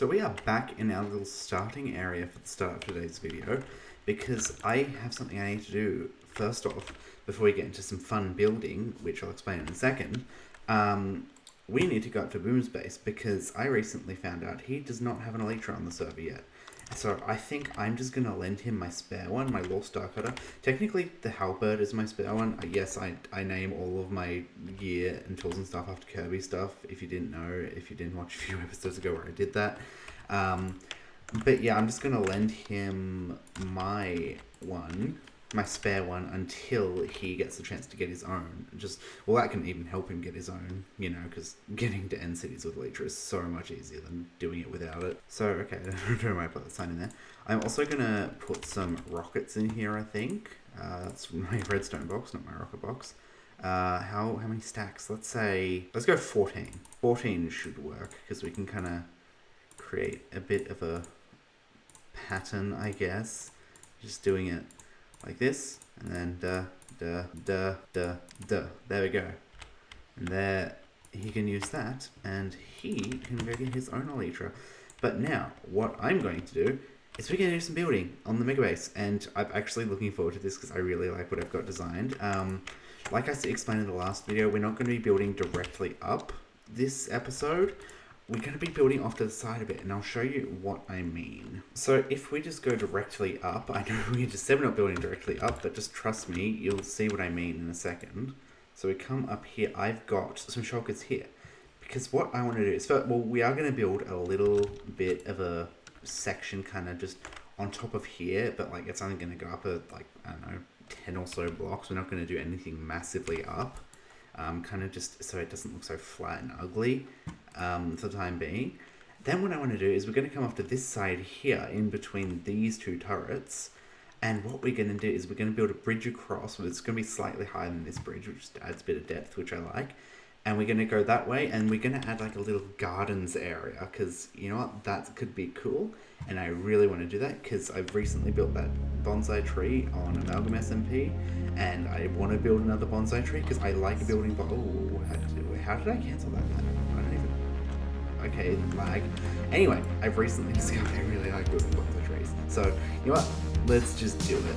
So we are back in our little starting area for the start of today's video because I have something I need to do first off before we get into some fun building, which I'll explain in a second. We need to go up to Boom's base because I recently found out he does not have an Elytra on the server yet. So I think I'm just going to lend him my spare one, my Law Star Cutter. Technically, the Halberd is my spare one. Yes, I name all of my gear and tools and stuff after Kirby stuff, if you didn't know, if you didn't watch a few episodes ago where I did that. But yeah, I'm just going to lend him my spare one, until he gets the chance to get his own. Well, that can even help him get his own, because getting to end cities with Elytra is so much easier than doing it without it. So, okay, I don't know put the sign in there. I'm also going to put some rockets in here, I think. That's my redstone box, not my rocket box. How many stacks? Let's go 14. 14 should work, because we can kind of create a bit of a pattern, I guess. Just doing it like this, and then there we go. And there, he can use that, and he can go get his own Elytra. But now, what I'm going to do is we're going to do some building on the Mega Base, and I'm actually looking forward to this because I really like what I've got designed. Like I explained in the last video, we're not going to be building directly up this episode. We're going to be building off to the side of it, and I'll show you what I mean. So if we just go directly up, I know we just said we're not building directly up, but just trust me, you'll see what I mean in a second. So we come up here, I've got some shulkers here. Because what I want to do is, we are going to build a little bit of a section kind of just on top of here, but it's only going to go up I don't know, 10 or so blocks. We're not going to do anything massively up. Kind of just so it doesn't look so flat and ugly for the time being. Then what I want to do is we're going to come off to this side here in between these two turrets, and what we're going to do is we're going to build a bridge across. Well, it's going to be slightly higher than this bridge, which just adds a bit of depth, which I like. And we're going to go that way, and we're going to add a little gardens area, because you know what, that could be cool, and I really want to do that because I've recently built that bonsai tree on Amalgam SMP, and I want to build another bonsai tree because I like building. How did I cancel that? I don't even. Okay, lag. Anyway, I've recently discovered I really like building bonsai trees. So you know what? Let's just do it.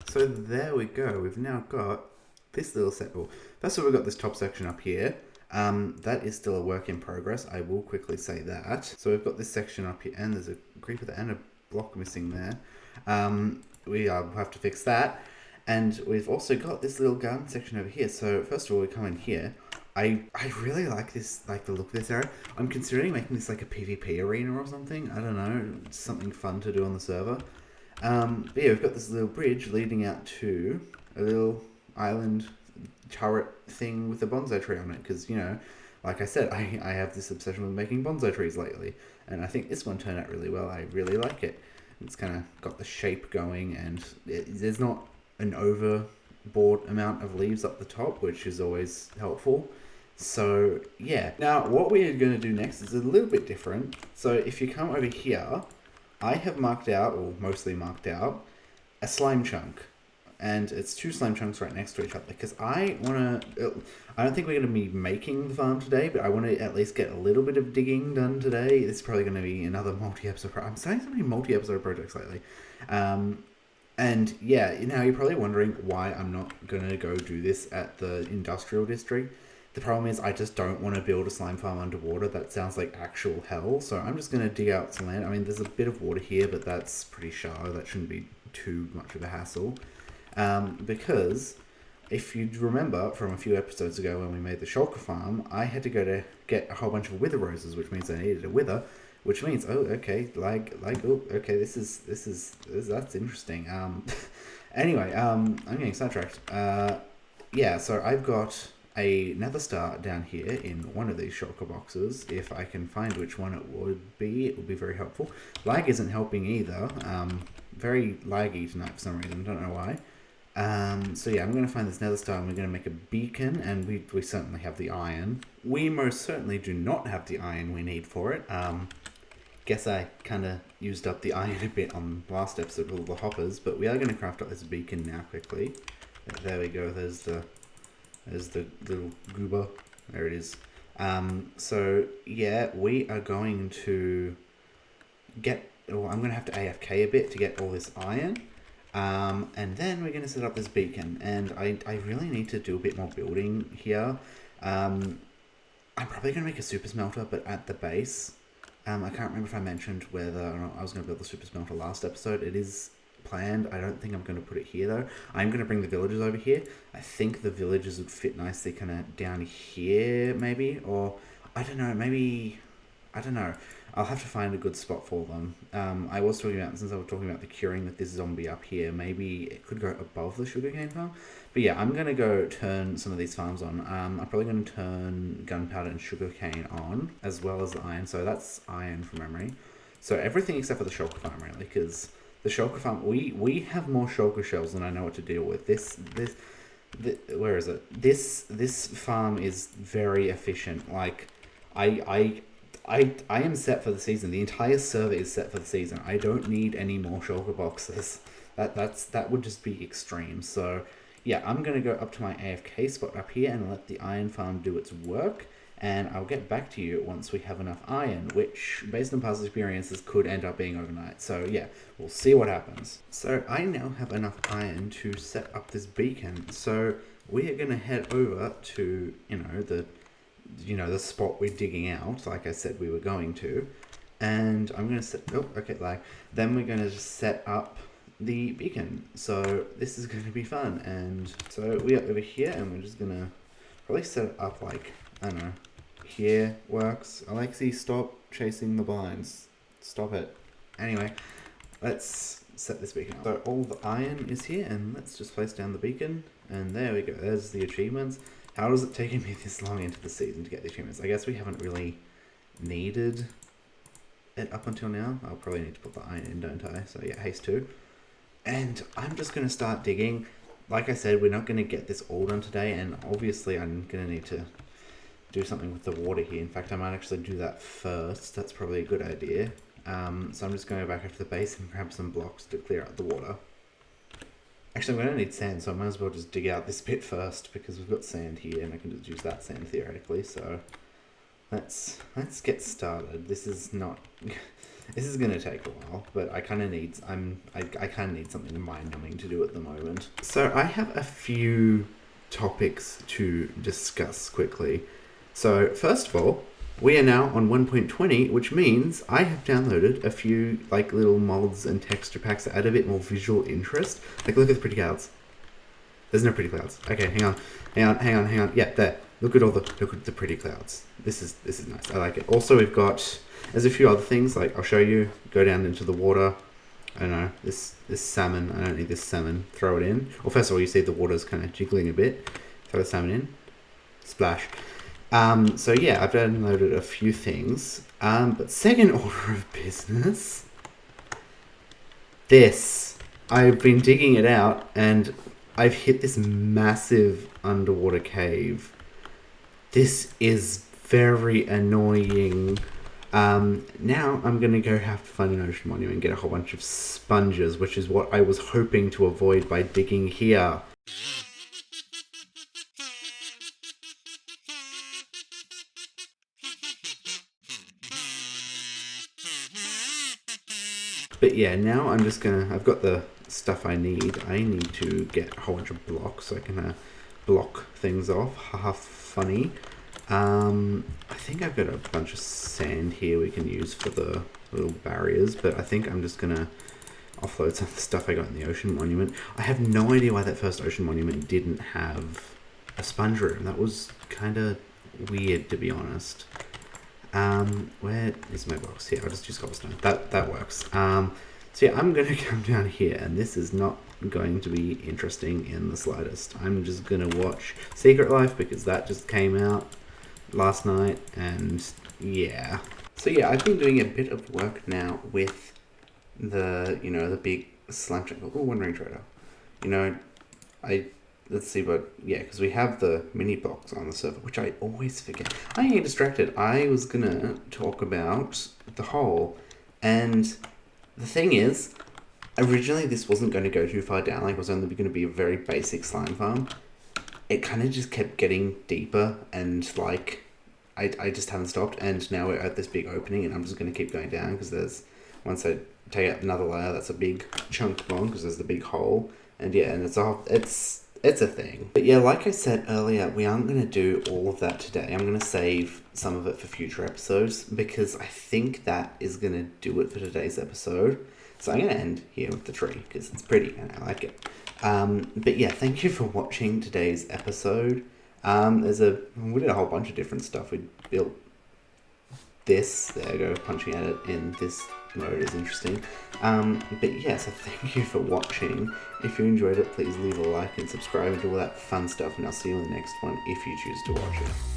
So there we go, we've now got this little set. Well, first of all, we've got this top section up here. That is still a work in progress, I will quickly say that. So we've got this section up here, and there's a creeper and a block missing there. We have to fix that. And we've also got this little garden section over here. So first of all, we come in here. I really like this, the look of this area. I'm considering making this a PvP arena or something. I don't know, something fun to do on the server. But yeah, we've got this little bridge leading out to a little island turret thing with a bonsai tree on it, because, like I said, I have this obsession with making bonsai trees lately, and I think this one turned out really well. I really like it. It's kind of got the shape going, and there's not an overboard amount of leaves up the top, which is always helpful. So yeah, now what we're going to do next is a little bit different. So if you come over here, I have marked out, or mostly marked out, a slime chunk. And it's two slime chunks right next to each other, because I don't think we're going to be making the farm today, but I want to at least get a little bit of digging done today. It's probably going to be another multi-episode I'm starting so many multi-episode projects lately. And yeah, you're probably wondering why I'm not going to go do this at the industrial district. The problem is I just don't want to build a slime farm underwater. That sounds like actual hell. So I'm just going to dig out some land. I mean, there's a bit of water here, but that's pretty shallow. That shouldn't be too much of a hassle. Because if you remember from a few episodes ago when we made the shulker farm, I had to go to get a whole bunch of wither roses, which means I needed a wither. which means, oh, okay, oh, okay, that's interesting. Anyway, I'm getting sidetracked. Yeah, so I've got another star down here in one of these shulker boxes. If I can find which one it would be very helpful. Lag isn't helping either. Very laggy tonight for some reason, don't know why. So yeah, I'm going to find this nether star and we're going to make a beacon, and we certainly have the iron. We most certainly do not have the iron we need for it. Guess I kind of used up the iron a bit on last episode with all the hoppers, but we are going to craft up this beacon now quickly. There we go, there's the little goober. There it is. So yeah, we are going to get, well, I'm going to have to AFK a bit to get all this iron. And then we're going to set up this beacon, and I really need to do a bit more building here. I'm probably going to make a super smelter, but at the base. I can't remember if I mentioned whether or not I was going to build the super smelter last episode. It is planned. I don't think I'm going to put it here though. I'm going to bring the villagers over here. I think the villagers would fit nicely kind of down here maybe, or I don't know, maybe, I don't know. I'll have to find a good spot for them. I was talking about, since I was talking about the curing with this zombie up here, maybe it could go above the sugarcane farm. But yeah, I'm going to go turn some of these farms on. I'm probably going to turn gunpowder and sugarcane on, as well as the iron. So that's iron from memory. So everything except for the shulker farm, really, because the shulker farm, we have more shulker shells than I know what to deal with. Where is it? This farm is very efficient. Like, I am set for the season. The entire server is set for the season. I don't need any more shulker boxes. That would just be extreme. So yeah, I'm gonna go up to my AFK spot up here and let the iron farm do its work. And I'll get back to you once we have enough iron, which, based on past experiences, could end up being overnight. So yeah, we'll see what happens. So I now have enough iron to set up this beacon. So we are gonna head over to, the spot we're digging out, like I said we were going to, and I'm going to set, then we're going to just set up the beacon. So this is going to be fun, and so we are over here, and we're just going to probably set it up like, I don't know, here works. Alexi, stop chasing the blinds. Stop it. Anyway, let's set this beacon up. So all the iron is here, and let's just place down the beacon, and there we go, there's the achievements. How has it taken me this long into the season to get the achievements? I guess we haven't really needed it up until now. I'll probably need to put the iron in, don't I? So yeah, haste 2. And I'm just going to start digging. Like I said, we're not going to get this all done today, and obviously I'm going to need to do something with the water here. In fact, I might actually do that first. That's probably a good idea. So I'm just going to go back up to the base and grab some blocks to clear out the water. Actually, I'm going to need sand, so I might as well just dig out this bit first, because we've got sand here, and I can just use that sand theoretically. So let's get started. This is not. This is going to take a while, but I kind of need. I kind of need something mind-numbing to do at the moment. So I have a few topics to discuss quickly. So first of all, we are now on 1.20, which means I have downloaded a few like little mods and texture packs that add a bit more visual interest. Like, look at the pretty clouds. There's no pretty clouds. Okay, hang on. Yeah, there. Look at the pretty clouds. This is nice. I like it. Also, there's a few other things. Like, I'll show you. Go down into the water. I don't know, this salmon. I don't need this salmon. Throw it in. Well, first of all, you see the water's kind of jiggling a bit. Throw the salmon in. Splash. So yeah, I've downloaded a few things, but second order of business, I've been digging it out, and I've hit this massive underwater cave. This is very annoying. Now I'm going to go have to find an ocean monument and get a whole bunch of sponges, which is what I was hoping to avoid by digging here. But yeah, now I'm just I've got the stuff I need. I need to get a whole bunch of blocks so I can block things off. Haha, funny. I think I've got a bunch of sand here we can use for the little barriers, but I think I'm just gonna offload some of the stuff I got in the ocean monument. I have no idea why that first ocean monument didn't have a sponge room. That was kind of weird, to be honest. Where is my box? Here, I'll just use cobblestone. That works. So yeah, I'm going to come down here, and this is not going to be interesting in the slightest. I'm just going to watch Secret Life because that just came out last night, and yeah. So yeah, I've been doing a bit of work now with the, you know, the big slime jungle. Oh, Wandering Trader. You know, let's see what, yeah, because we have the mini box on the server, which I always forget. I get distracted. I was going to talk about the hole, and the thing is, originally this wasn't going to go too far down, like it was only going to be a very basic slime farm. It kind of just kept getting deeper, and like, I just haven't stopped, and now we're at this big opening, and I'm just going to keep going down, because there's, once I take out another layer, that's a big chunk gone, because there's the big hole, and yeah, and it's a thing. But yeah, like I said earlier, we aren't going to do all of that today. I'm going to save some of it for future episodes, because I think that is going to do it for today's episode. So I'm going to end here with the tree, because it's pretty and I like it. But yeah, thank you for watching today's episode. We did a whole bunch of different stuff. We built this. There you go, punching at it in this mode is interesting. But yeah, so thank you for watching. If you enjoyed it, please leave a like and subscribe and do all that fun stuff, and I'll see you in the next one if you choose to watch it.